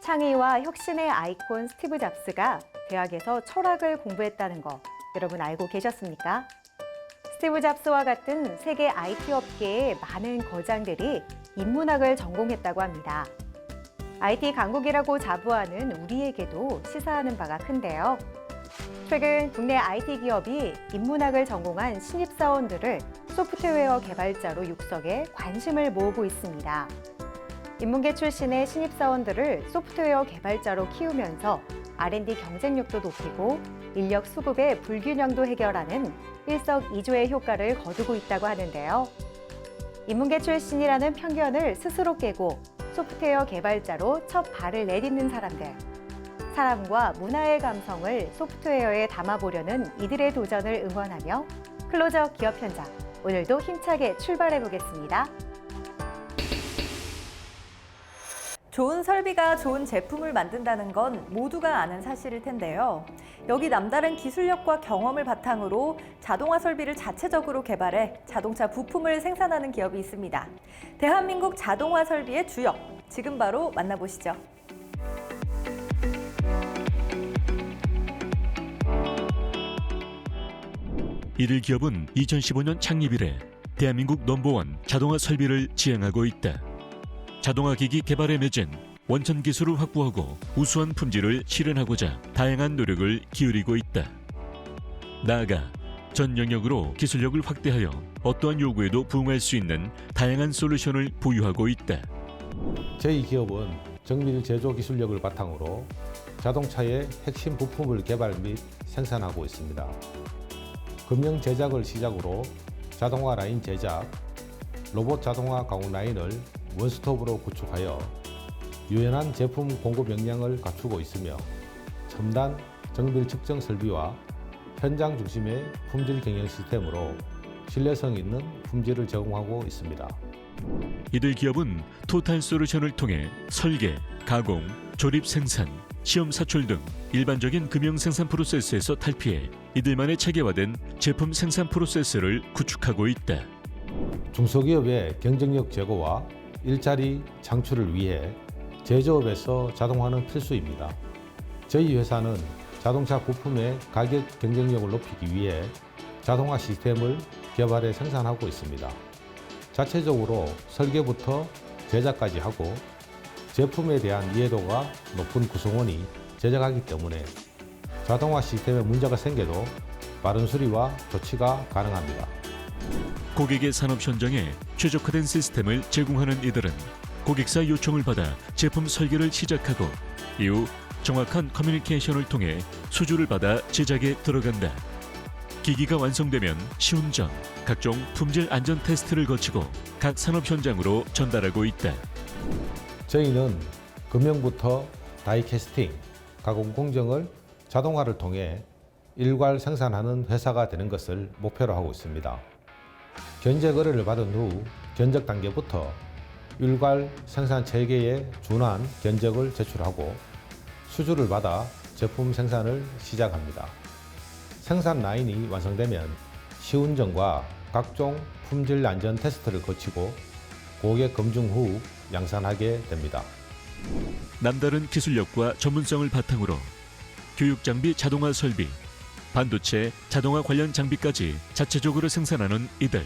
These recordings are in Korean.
창의와 혁신의 아이콘 스티브 잡스가 대학에서 철학을 공부했다는 거 여러분 알고 계셨습니까? 스티브 잡스와 같은 세계 IT 업계의 많은 거장들이 인문학을 전공했다고 합니다. IT 강국이라고 자부하는 우리에게도 시사하는 바가 큰데요. 최근 국내 IT 기업이 인문학을 전공한 신입사원들을 소프트웨어 개발자로 육성해 관심을 모으고 있습니다. 인문계 출신의 신입사원들을 소프트웨어 개발자로 키우면서 R&D 경쟁력도 높이고 인력 수급의 불균형도 해결하는 일석이조의 효과를 거두고 있다고 하는데요. 인문계 출신이라는 편견을 스스로 깨고 소프트웨어 개발자로 첫 발을 내딛는 사람들. 사람과 문화의 감성을 소프트웨어에 담아보려는 이들의 도전을 응원하며 클로저 기업 현장, 오늘도 힘차게 출발해 보겠습니다. 좋은 설비가 좋은 제품을 만든다는 건 모두가 아는 사실일 텐데요. 여기 남다른 기술력과 경험을 바탕으로 자동화 설비를 자체적으로 개발해 자동차 부품을 생산하는 기업이 있습니다. 대한민국 자동화 설비의 주역, 지금 바로 만나보시죠. 이들 기업은 2015년 창립 이래 대한민국 넘버원 자동화 설비를 지향하고 있다. 자동화 기기 개발에 매진 원천 기술을 확보하고 우수한 품질을 실현하고자 다양한 노력을 기울이고 있다. 나아가 전 영역으로 기술력을 확대하여 어떠한 요구에도 부응할 수 있는 다양한 솔루션을 보유하고 있다. 저희 기업은 정밀 제조 기술력을 바탕으로 자동차의 핵심 부품을 개발 및 생산하고 있습니다. 금형 제작을 시작으로 자동화 라인 제작, 로봇 자동화 가공 라인을 원스톱으로 구축하여 유연한 제품 공급 역량을 갖추고 있으며 첨단 정밀 측정 설비와 현장 중심의 품질 경영 시스템으로 신뢰성 있는 품질을 제공하고 있습니다. 이들 기업은 토탈 솔루션을 통해 설계, 가공, 조립 생산, 시험 사출 등 일반적인 금형 생산 프로세스에서 탈피해 이들만의 체계화된 제품 생산 프로세스를 구축하고 있다. 중소기업의 경쟁력 제고와 일자리 창출을 위해 제조업에서 자동화는 필수입니다. 저희 회사는 자동차 부품의 가격 경쟁력을 높이기 위해 자동화 시스템을 개발해 생산하고 있습니다. 자체적으로 설계부터 제작까지 하고 제품에 대한 이해도가 높은 구성원이 제작하기 때문에 자동화 시스템에 문제가 생겨도 빠른 수리와 조치가 가능합니다. 고객의 산업 현장에 최적화된 시스템을 제공하는 이들은 고객사 요청을 받아 제품 설계를 시작하고 이후 정확한 커뮤니케이션을 통해 수주를 받아 제작에 들어간다. 기기가 완성되면 시운전, 각종 품질 안전 테스트를 거치고 각 산업 현장으로 전달하고 있다. 저희는 금형부터 다이캐스팅, 가공 공정을 자동화를 통해 일괄 생산하는 회사가 되는 것을 목표로 하고 있습니다. 견적 의뢰를 받은 후 견적 단계부터 일괄 생산 체계에 준한 견적을 제출하고 수주를 받아 제품 생산을 시작합니다. 생산 라인이 완성되면 시운전과 각종 품질 안전 테스트를 거치고 고객 검증 후 양산하게 됩니다. 남다른 기술력과 전문성을 바탕으로 교육 장비 자동화 설비, 반도체 자동화 관련 장비까지 자체적으로 생산하는 이들.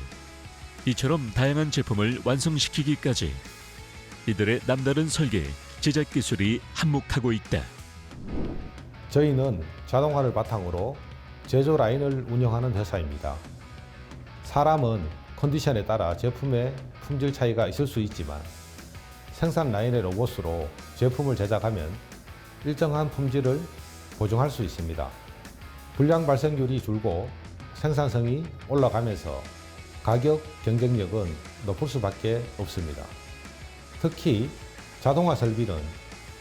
이처럼 다양한 제품을 완성시키기까지 이들의 남다른 설계, 제작 기술이 한몫하고 있다. 저희는 자동화를 바탕으로 제조 라인을 운영하는 회사입니다. 사람은 컨디션에 따라 제품의 품질 차이가 있을 수 있지만 생산 라인의 로봇으로 제품을 제작하면 일정한 품질을 보증할 수 있습니다. 불량 발생률이 줄고 생산성이 올라가면서 가격 경쟁력은 높을 수밖에 없습니다. 특히 자동화 설비는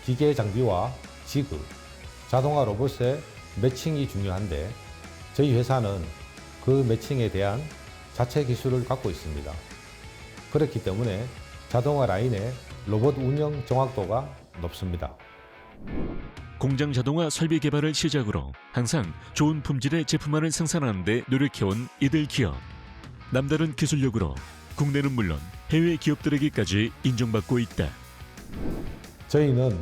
기계 장비와 지그, 자동화 로봇의 매칭이 중요한데 저희 회사는 그 매칭에 대한 자체 기술을 갖고 있습니다. 그렇기 때문에 자동화 라인의 로봇 운영 정확도가 높습니다. 공장 자동화 설비 개발을 시작으로 항상 좋은 품질의 제품만을 생산하는 데 노력해온 이들 기업. 남다른 기술력으로 국내는 물론 해외 기업들에게까지 인정받고 있다. 저희는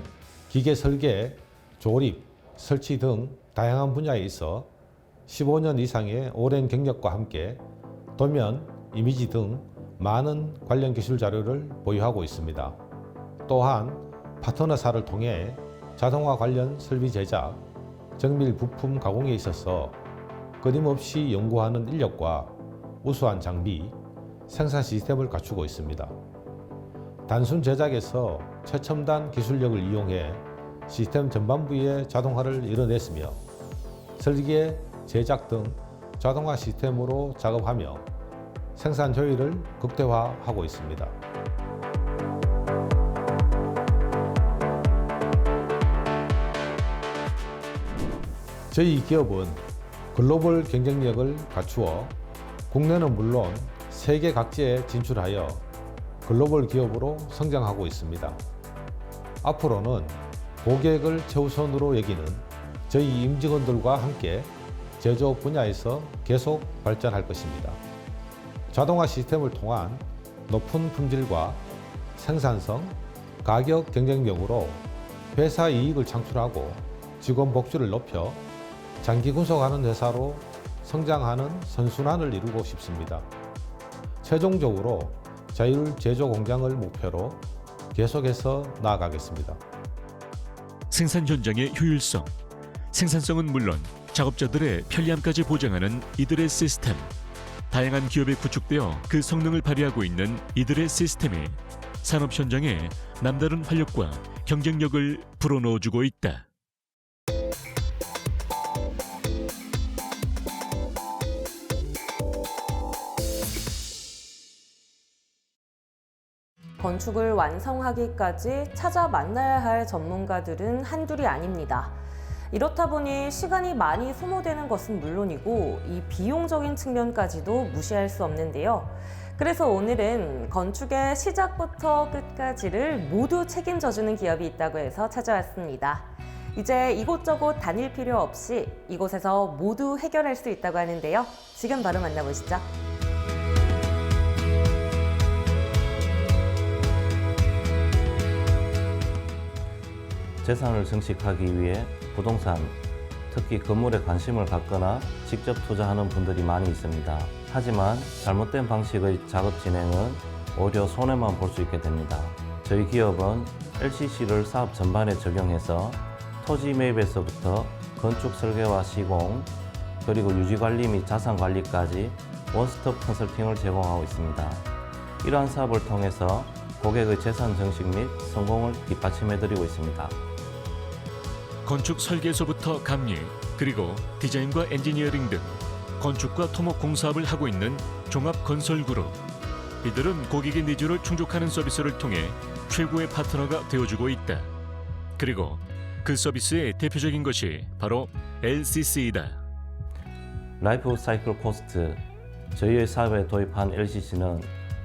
기계 설계, 조립, 설치 등 다양한 분야에 있어 15년 이상의 오랜 경력과 함께 도면, 이미지 등 많은 관련 기술 자료를 보유하고 있습니다. 또한 파트너사를 통해 자동화 관련 설비 제작, 정밀 부품 가공에 있어서 끊임없이 연구하는 인력과 우수한 장비, 생산 시스템을 갖추고 있습니다. 단순 제작에서 최첨단 기술력을 이용해 시스템 전반부의 자동화를 이뤄냈으며 설계, 제작 등 자동화 시스템으로 작업하며 생산 효율을 극대화하고 있습니다. 저희 기업은 글로벌 경쟁력을 갖추어 국내는 물론 세계 각지에 진출하여 글로벌 기업으로 성장하고 있습니다. 앞으로는 고객을 최우선으로 여기는 저희 임직원들과 함께 제조업 분야에서 계속 발전할 것입니다. 자동화 시스템을 통한 높은 품질과 생산성, 가격 경쟁력으로 회사 이익을 창출하고 직원 복지를 높여 장기 구속하는 회사로 성장하는 선순환을 이루고 싶습니다. 최종적으로 자율 제조 공장을 목표로 계속해서 나아가겠습니다. 생산 현장의 효율성, 생산성은 물론 작업자들의 편리함까지 보장하는 이들의 시스템. 다양한 기업에 구축되어 그 성능을 발휘하고 있는 이들의 시스템이 산업 현장에 남다른 활력과 경쟁력을 불어넣어주고 있다. 건축을 완성하기까지 찾아 만나야 할 전문가들은 한둘이 아닙니다. 이렇다 보니 시간이 많이 소모되는 것은 물론이고 이 비용적인 측면까지도 무시할 수 없는데요. 그래서 오늘은 건축의 시작부터 끝까지를 모두 책임져주는 기업이 있다고 해서 찾아왔습니다. 이제 이곳저곳 다닐 필요 없이 이곳에서 모두 해결할 수 있다고 하는데요. 지금 바로 만나보시죠. 재산을 증식하기 위해 부동산, 특히 건물에 관심을 갖거나 직접 투자하는 분들이 많이 있습니다. 하지만 잘못된 방식의 작업 진행은 오히려 손해만 볼 수 있게 됩니다. 저희 기업은 LCC를 사업 전반에 적용해서 토지 매입에서부터 건축 설계와 시공, 그리고 유지관리 및 자산관리까지 원스톱 컨설팅을 제공하고 있습니다. 이러한 사업을 통해서 고객의 재산 증식 및 성공을 뒷받침해드리고 있습니다. 건축 설계에서부터 감리, 그리고 디자인과 엔지니어링 등 건축과 토목 공사업을 하고 있는 종합건설그룹. 이들은 고객의 니즈를 충족하는 서비스를 통해 최고의 파트너가 되어주고 있다. 그리고 그 서비스의 대표적인 것이 바로 LCC이다. 라이프 사이클 코스트, 저희의 사업에 도입한 LCC는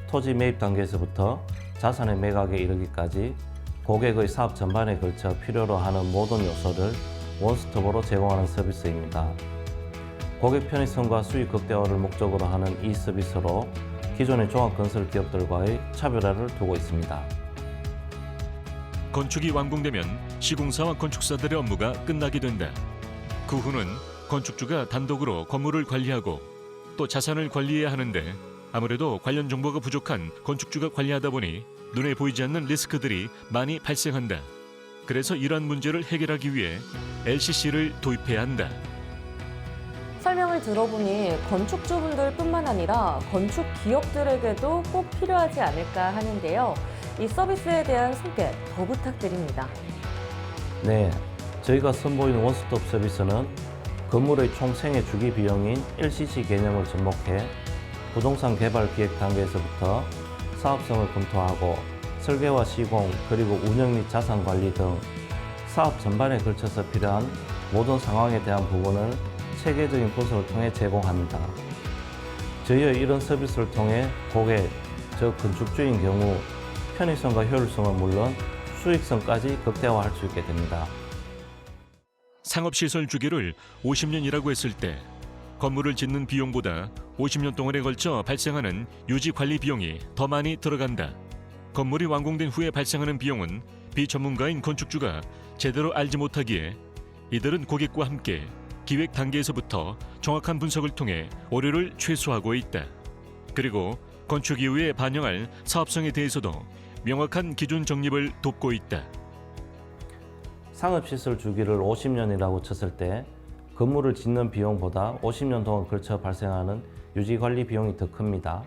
토지 매입 단계에서부터 자산의 매각에 이르기까지 고객의 사업 전반에 걸쳐 필요로 하는 모든 요소를 원스톱으로 제공하는 서비스입니다. 고객 편의성과 수익 극대화를 목적으로 하는 이 서비스로 기존의 종합건설 기업들과의 차별화를 두고 있습니다. 건축이 완공되면 시공사와 건축사들의 업무가 끝나게 된다. 그 후는 건축주가 단독으로 건물을 관리하고 또 자산을 관리해야 하는데 아무래도 관련 정보가 부족한 건축주가 관리하다 보니 눈에 보이지 않는 리스크들이 많이 발생한다. 그래서 이러한 문제를 해결하기 위해 LCC를 도입해야 한다. 설명을 들어보니 건축주분들뿐만 아니라 건축 기업들에게도 꼭 필요하지 않을까 하는데요. 이 서비스에 대한 소개 더 부탁드립니다. 네, 저희가 선보이는 원스톱 서비스는 건물의 총 생애 주기 비용인 LCC 개념을 접목해 부동산 개발 기획 단계에서부터 사업성을 검토하고 설계와 시공, 그리고 운영 및 자산 관리 등 사업 전반에 걸쳐서 필요한 모든 상황에 대한 부분을 체계적인 부서를 통해 제공합니다. 저희의 이런 서비스를 통해 고객, 즉 건축주인 경우 편의성과 효율성은 물론 수익성까지 극대화할 수 있게 됩니다. 상업시설 주기를 50년이라고 했을 때 건물을 짓는 비용보다 50년 동안에 걸쳐 발생하는 유지 관리 비용이 더 많이 들어간다. 건물이 완공된 후에 발생하는 비용은 비전문가인 건축주가 제대로 알지 못하기에 이들은 고객과 함께 기획 단계에서부터 정확한 분석을 통해 오류를 최소화하고 있다. 그리고 건축 이후에 반영할 사업성에 대해서도 명확한 기준 정립을 돕고 있다. 상업시설 주기를 50년이라고 쳤을 때 건물을 짓는 비용보다 50년 동안 걸쳐 발생하는 유지관리 비용이 더 큽니다.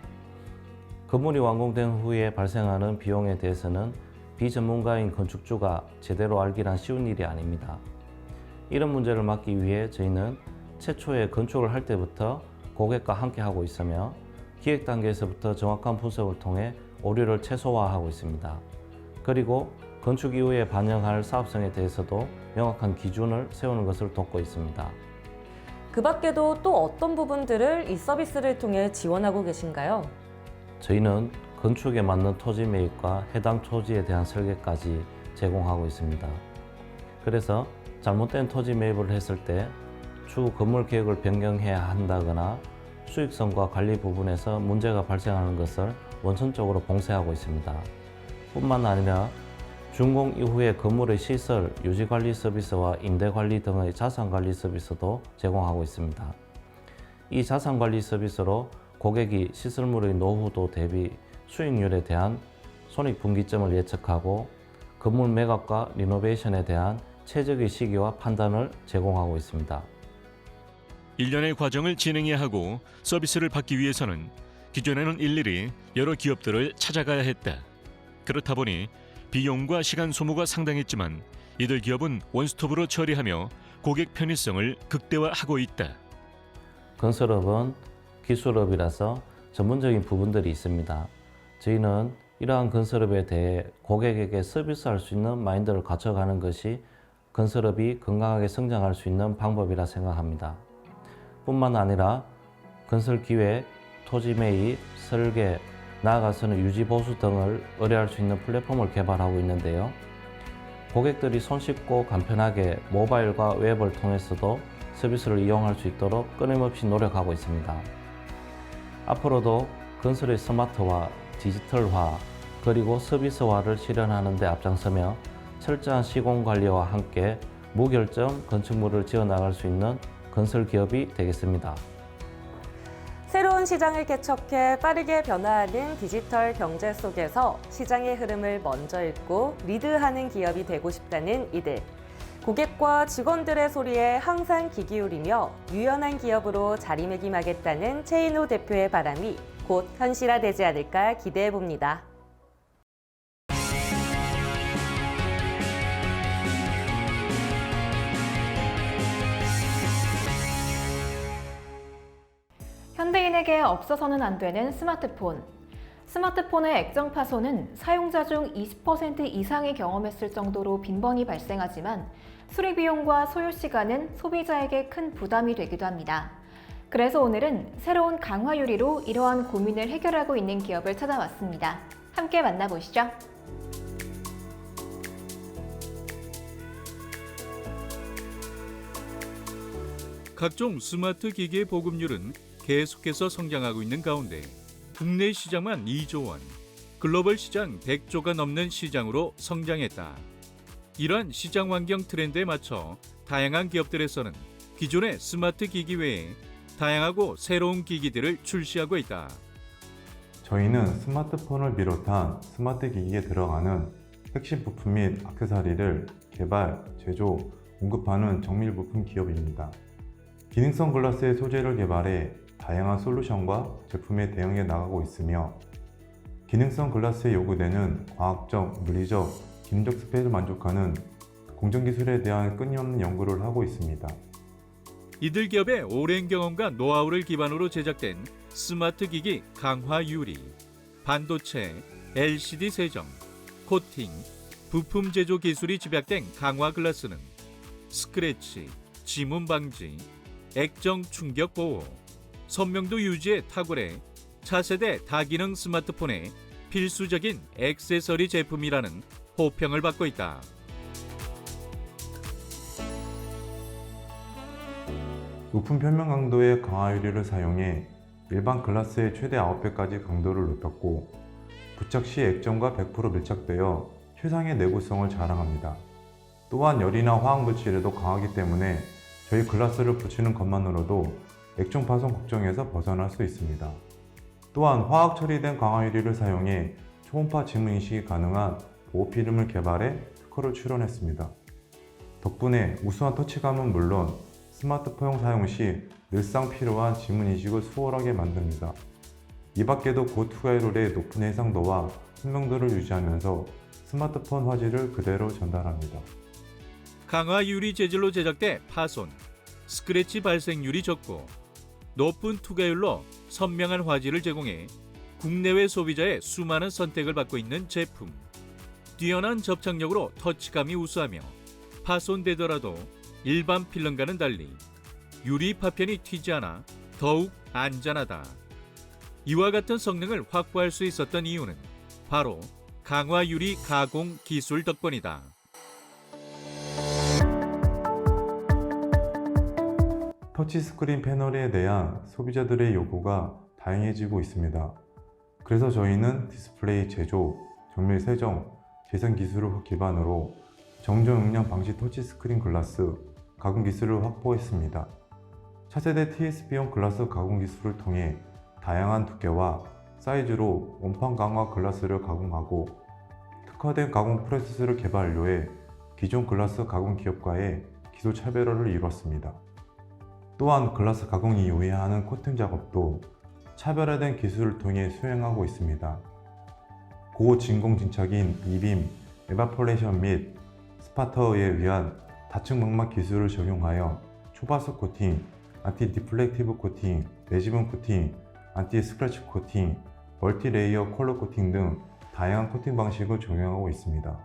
건물이 완공된 후에 발생하는 비용에 대해서는 비전문가인 건축주가 제대로 알기란 쉬운 일이 아닙니다. 이런 문제를 막기 위해 저희는 최초에 건축을 할 때부터 고객과 함께 하고 있으며 기획 단계에서부터 정확한 분석을 통해 오류를 최소화하고 있습니다. 그리고 건축 이후에 반영할 사업성에 대해서도 명확한 기준을 세우는 것을 돕고 있습니다. 그 밖에도 또 어떤 부분들을 이 서비스를 통해 지원하고 계신가요? 저희는 건축에 맞는 토지 매입과 해당 토지에 대한 설계까지 제공하고 있습니다. 그래서 잘못된 토지 매입을 했을 때 추후 건물 계획을 변경해야 한다거나 수익성과 관리 부분에서 문제가 발생하는 것을 원천적으로 봉쇄하고 있습니다. 뿐만 아니라 준공 이후에 건물의 시설, 유지관리 서비스와 임대관리 등의 자산관리 서비스도 제공하고 있습니다. 이 자산관리 서비스로 고객이 시설물의 노후도 대비 수익률에 대한 손익분기점을 예측하고 건물 매각과 리노베이션에 대한 최적의 시기와 판단을 제공하고 있습니다. 일련의 과정을 진행해야 하고 서비스를 받기 위해서는 기존에는 일일이 여러 기업들을 찾아가야 했다. 그렇다 보니 비용과 시간 소모가 상당했지만 이들 기업은 원스톱으로 처리하며 고객 편의성을 극대화하고 있다. 건설업은 기술업이라서 전문적인 부분들이 있습니다. 저희는 이러한 건설업에 대해 고객에게 서비스할 수 있는 마인드를 갖춰가는 것이 건설업이 건강하게 성장할 수 있는 방법이라 생각합니다. 뿐만 아니라 건설 기획, 토지 매입, 설계, 나아가서는 유지 보수 등을 의뢰할 수 있는 플랫폼을 개발하고 있는데요. 고객들이 손쉽고 간편하게 모바일과 웹을 통해서도 서비스를 이용할 수 있도록 끊임없이 노력하고 있습니다. 앞으로도 건설의 스마트화, 디지털화, 그리고 서비스화를 실현하는 데 앞장서며 철저한 시공 관리와 함께 무결점 건축물을 지어나갈 수 있는 건설 기업이 되겠습니다. 새로운 시장을 개척해 빠르게 변화하는 디지털 경제 속에서 시장의 흐름을 먼저 읽고 리드하는 기업이 되고 싶다는 이들. 고객과 직원들의 소리에 항상 귀 기울이며 유연한 기업으로 자리매김하겠다는 최인호 대표의 바람이 곧 현실화되지 않을까 기대해 봅니다. 현대인에게 없어서는 안 되는 스마트폰. 스마트폰의 액정 파손은 사용자 중 20% 이상이 경험했을 정도로 빈번히 발생하지만 수리 비용과 소요 시간은 소비자에게 큰 부담이 되기도 합니다. 그래서 오늘은 새로운 강화 유리로 이러한 고민을 해결하고 있는 기업을 찾아왔습니다. 함께 만나보시죠. 각종 스마트 기기의 보급률은 계속해서 성장하고 있는 가운데 국내 시장만 2조 원, 글로벌 시장 100조가 넘는 시장으로 성장했다. 이러한 시장 환경 트렌드에 맞춰 다양한 기업들에서는 기존의 스마트 기기 외에 다양하고 새로운 기기들을 출시하고 있다. 저희는 스마트폰을 비롯한 스마트 기기에 들어가는 핵심 부품 및 액세서리를 개발, 제조, 공급하는 정밀 부품 기업입니다. 기능성 글라스의 소재를 개발해 다양한 솔루션과 제품에 대응해 나가고 있으며 기능성 글라스에 요구되는 과학적, 물리적, 기능적 스펙을 만족하는 공정기술에 대한 끊임없는 연구를 하고 있습니다. 이들 기업의 오랜 경험과 노하우를 기반으로 제작된 스마트 기기 강화 유리, 반도체, LCD 세정, 코팅, 부품 제조 기술이 집약된 강화 글라스는 스크래치, 지문 방지, 액정 충격 보호, 선명도 유지에 탁월해 차세대 다기능 스마트폰의 필수적인 액세서리 제품이라는 호평을 받고 있다. 높은 표면 강도의 강화 유리를 사용해 일반 글라스의 최대 9배까지 강도를 높였고 부착 시 액정과 100% 밀착되어 최상의 내구성을 자랑합니다. 또한 열이나 화학물질에도 강하기 때문에 저희 글라스를 붙이는 것만으로도 액정 파손 걱정에서 벗어날 수 있습니다. 또한 화학 처리된 강화 유리를 사용해 초음파 지문 인식이 가능한 보호 필름을 개발해 특허를 출원했습니다. 덕분에 우수한 터치감은 물론 스마트폰 사용 시 늘상 필요한 지문 인식을 수월하게 만듭니다. 이 밖에도 고투가이롤의 높은 해상도와 선명도를 유지하면서 스마트폰 화질을 그대로 전달합니다. 강화 유리 재질로 제작돼 파손, 스크래치 발생률이 적고 높은 투과율로 선명한 화질을 제공해 국내외 소비자의 수많은 선택을 받고 있는 제품. 뛰어난 접착력으로 터치감이 우수하며 파손되더라도 일반 필름과는 달리 유리 파편이 튀지 않아 더욱 안전하다. 이와 같은 성능을 확보할 수 있었던 이유는 바로 강화 유리 가공 기술 덕분이다. 터치스크린 패널에 대한 소비자들의 요구가 다양해지고 있습니다. 그래서 저희는 디스플레이 제조, 정밀 세정, 재생 기술을 기반으로 정전 음량 방지 터치스크린 글라스 가공 기술을 확보했습니다. 차세대 TSP용 글라스 가공 기술을 통해 다양한 두께와 사이즈로 원판 강화 글라스를 가공하고 특화된 가공 프로세스를 개발 완료해 기존 글라스 가공 기업과의 기술 차별화를 이뤘습니다. 또한 글라스 가공 이후에 하는 코팅 작업도 차별화된 기술을 통해 수행하고 있습니다. 고진공 진착인 이빔, 에바포레이션 및 스파터에 의한 다층 망막 기술을 적용하여 초바스 코팅, 안티 디플렉티브 코팅, 레지본 코팅, 안티 스크래치 코팅, 멀티 레이어 컬러 코팅 등 다양한 코팅 방식을 적용하고 있습니다.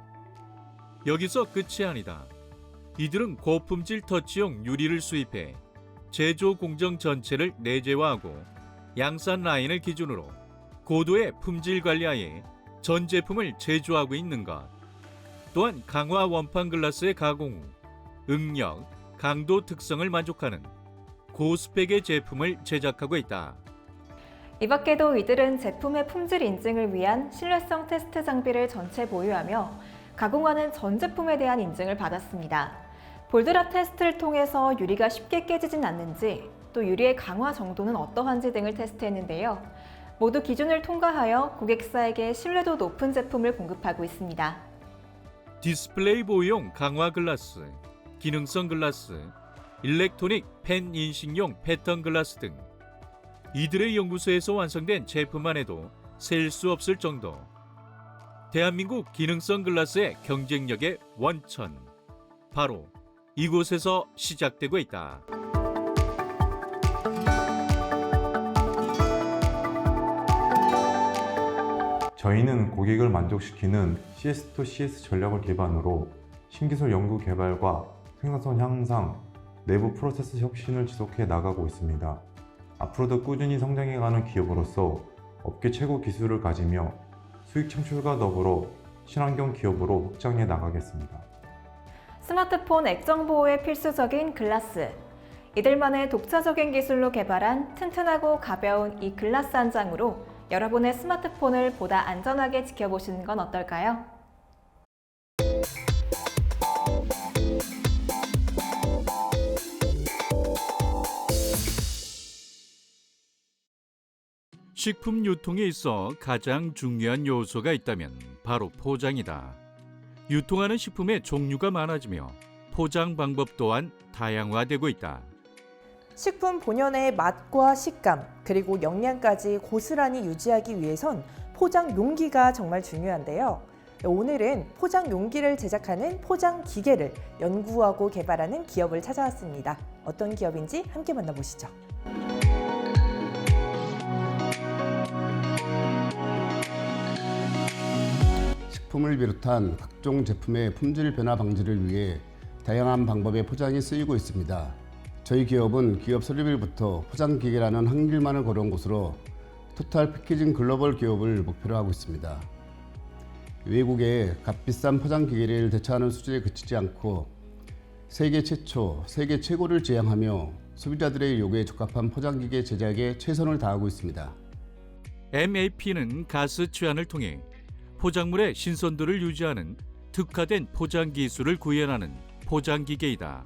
여기서 끝이 아니다. 이들은 고품질 터치용 유리를 수입해 제조 공정 전체를 내재화하고 양산 라인을 기준으로 고도의 품질 관리하에 전 제품을 제조하고 있는 것. 또한 강화 원판 글라스의 가공 후 응력, 강도 특성을 만족하는 고스펙의 제품을 제작하고 있다. 이 밖에도 이들은 제품의 품질 인증을 위한 신뢰성 테스트 장비를 전체 보유하며 가공하는 전 제품에 대한 인증을 받았습니다. 볼드랍 테스트를 통해서 유리가 쉽게 깨지진 않는지, 또 유리의 강화 정도는 어떠한지 등을 테스트했는데요. 모두 기준을 통과하여 고객사에게 신뢰도 높은 제품을 공급하고 있습니다. 디스플레이 보호용 강화 글라스, 기능성 글라스, 일렉트로닉 펜 인식용 패턴 글라스 등 이들의 연구소에서 완성된 제품만 해도 셀 수 없을 정도. 대한민국 기능성 글라스의 경쟁력의 원천, 바로 이곳에서 시작되고 있다. 저희는 고객을 만족시키는 CS2CS 전략을 기반으로 신기술 연구 개발과 생산성 향상, 내부 프로세스 혁신을 지속해 나가고 있습니다. 앞으로도 꾸준히 성장해가는 기업으로서 업계 최고 기술을 가지며 수익 창출과 더불어 친환경 기업으로 확장해 나가겠습니다. 스마트폰 액정 보호에 필수적인 글라스. 이들만의 독자적인 기술로 개발한 튼튼하고 가벼운 이 글라스 한 장으로 여러분의 스마트폰을 보다 안전하게 지켜보시는 건 어떨까요? 식품 유통에 있어 가장 중요한 요소가 있다면 바로 포장이다. 유통하는 식품의 종류가 많아지며 포장 방법 또한 다양화되고 있다. 식품 본연의 맛과 식감, 그리고 영양까지 고스란히 유지하기 위해선 포장 용기가 정말 중요한데요. 오늘은 포장 용기를 제작하는 포장 기계를 연구하고 개발하는 기업을 찾아왔습니다. 어떤 기업인지 함께 만나보시죠. 식품을 비롯한 각종 제품의 품질 변화 방지를 위해 다양한 방법의 포장이 쓰이고 있습니다. 저희 기업은 기업 설립일부터 포장기계라는 한 길만을 걸어온 곳으로 토탈 패키징 글로벌 기업을 목표로 하고 있습니다. 외국의 값비싼 포장기계를 대처하는 수준에 그치지 않고 세계 최초, 세계 최고를 지향하며 소비자들의 요구에 적합한 포장기계 제작에 최선을 다하고 있습니다. MAP는 가스 취한을 통해 포장물의 신선도를 유지하는 특화된 포장 기술을 구현하는 포장기계이다.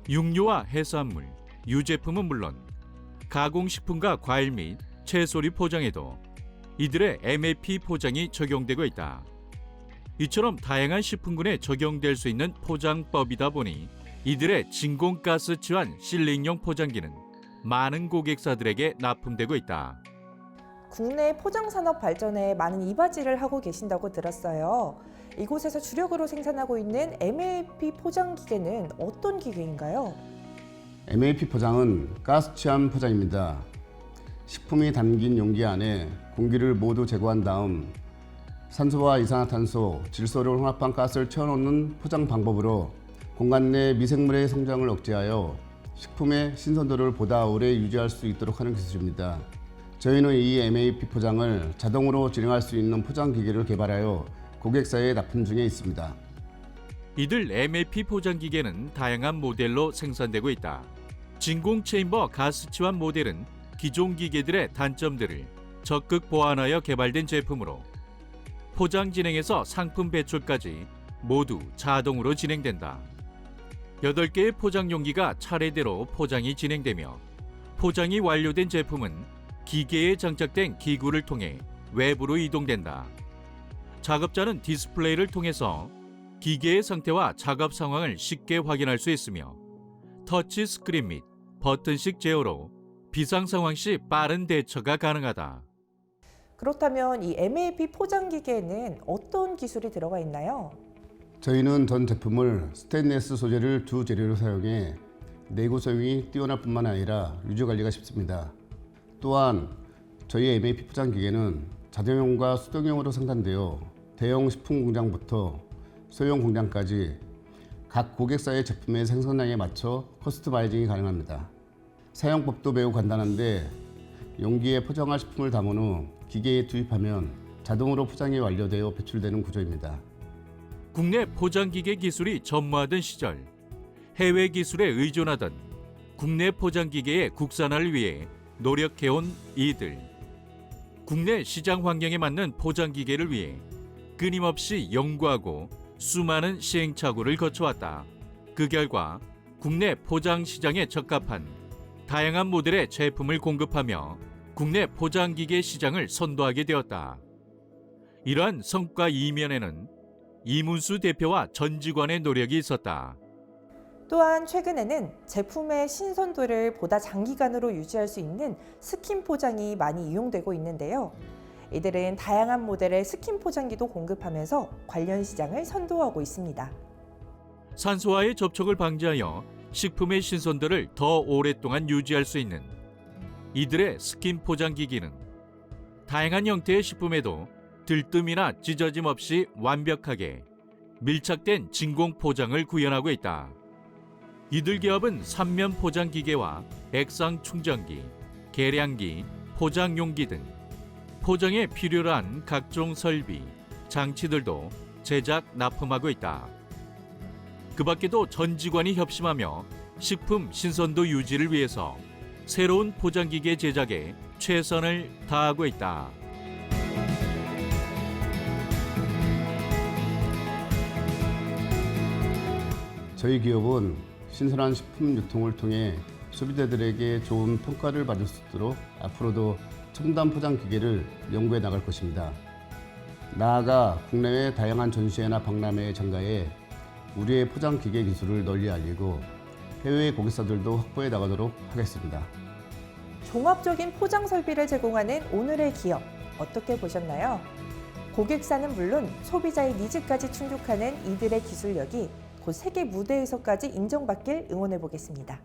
육류와 해산물, 유제품은 물론 가공식품과 과일 및 채소류 포장에도 이들의 MAP 포장이 적용되고 있다. 이처럼 다양한 식품군에 적용될 수 있는 포장법이다 보니 이들의 진공가스 치환 실링용 포장기는 많은 고객사들에게 납품되고 있다. 국내 포장산업 발전에 많은 이바지를 하고 계신다고 들었어요. 이곳에서 주력으로 생산하고 있는 MAP 포장 기계는 어떤 기계인가요? MAP 포장은 가스 취한 포장입니다. 식품이 담긴 용기 안에 공기를 모두 제거한 다음 산소와 이산화탄소, 질소를 혼합한 가스를 채워넣는 포장 방법으로 공간 내 미생물의 성장을 억제하여 식품의 신선도를 보다 오래 유지할 수 있도록 하는 기술입니다. 저희는 이 MAP 포장을 자동으로 진행할 수 있는 포장 기계를 개발하여 고객사에 납품 중에 있습니다. 이들 MAP 포장 기계는 다양한 모델로 생산되고 있다. 진공 체인버 가스 치환 모델은 기존 기계들의 단점들을 적극 보완하여 개발된 제품으로 포장 진행에서 상품 배출까지 모두 자동으로 진행된다. 8개의 포장 용기가 차례대로 포장이 진행되며 포장이 완료된 제품은 기계에 장착된 기구를 통해 외부로 이동된다. 작업자는 디스플레이를 통해서 기계의 상태와 작업 상황을 쉽게 확인할 수 있으며 터치 스크린 및 버튼식 제어로 비상 상황 시 빠른 대처가 가능하다. 그렇다면 이 MAP 포장 기계에는 어떤 기술이 들어가 있나요? 저희는 전 제품을 스테인리스 소재를 주 재료로 사용해 내구 소용이 뛰어날 뿐만 아니라 유지 관리가 쉽습니다. 또한 저희 MAP 포장 기계는 자동용과 수동용으로 생산되어 대형 식품 공장부터 소형 공장까지 각 고객사의 제품의 생산량에 맞춰 커스터마이징이 가능합니다. 사용법도 매우 간단한데 용기에 포장할 식품을 담은 후 기계에 투입하면 자동으로 포장이 완료되어 배출되는 구조입니다. 국내 포장기계 기술이 전무하던 시절 해외 기술에 의존하던 국내 포장기계의 국산화를 위해 노력해온 이들. 국내 시장 환경에 맞는 포장기계를 위해 끊임없이 연구하고 수많은 시행착오를 거쳐왔다. 그 결과 국내 포장 시장에 적합한 다양한 모델의 제품을 공급하며 국내 포장기계 시장을 선도하게 되었다. 이러한 성과 이면에는 이문수 대표와 전 직원의 노력이 있었다. 또한 최근에는 제품의 신선도를 보다 장기간으로 유지할 수 있는 스킨 포장이 많이 이용되고 있는데요. 이들은 다양한 모델의 스킨 포장기도 공급하면서 관련 시장을 선도하고 있습니다. 산소와의 접촉을 방지하여 식품의 신선도를 더 오랫동안 유지할 수 있는 이들의 스킨 포장기기는 다양한 형태의 식품에도 들뜸이나 찢어짐 없이 완벽하게 밀착된 진공 포장을 구현하고 있다. 이들 기업은 삼면 포장 기계와 액상 충전기, 계량기, 포장 용기 등 포장에 필요로 한 각종 설비, 장치들도 제작, 납품하고 있다. 그 밖에도 전 직원이 협심하며 식품 신선도 유지를 위해서 새로운 포장기계 제작에 최선을 다하고 있다. 저희 기업은 신선한 식품 유통을 통해 소비자들에게 좋은 평가를 받을 수 있도록 앞으로도 첨단 포장 기계를 연구해 나갈 것입니다. 나아가 국내외 다양한 전시회나 박람회에 참가해 우리의 포장 기계 기술을 널리 알리고 해외 고객사들도 확보해 나가도록 하겠습니다. 종합적인 포장 설비를 제공하는 오늘의 기업, 어떻게 보셨나요? 고객사는 물론 소비자의 니즈까지 충족하는 이들의 기술력이 곧 세계 무대에서까지 인정받길 응원해 보겠습니다.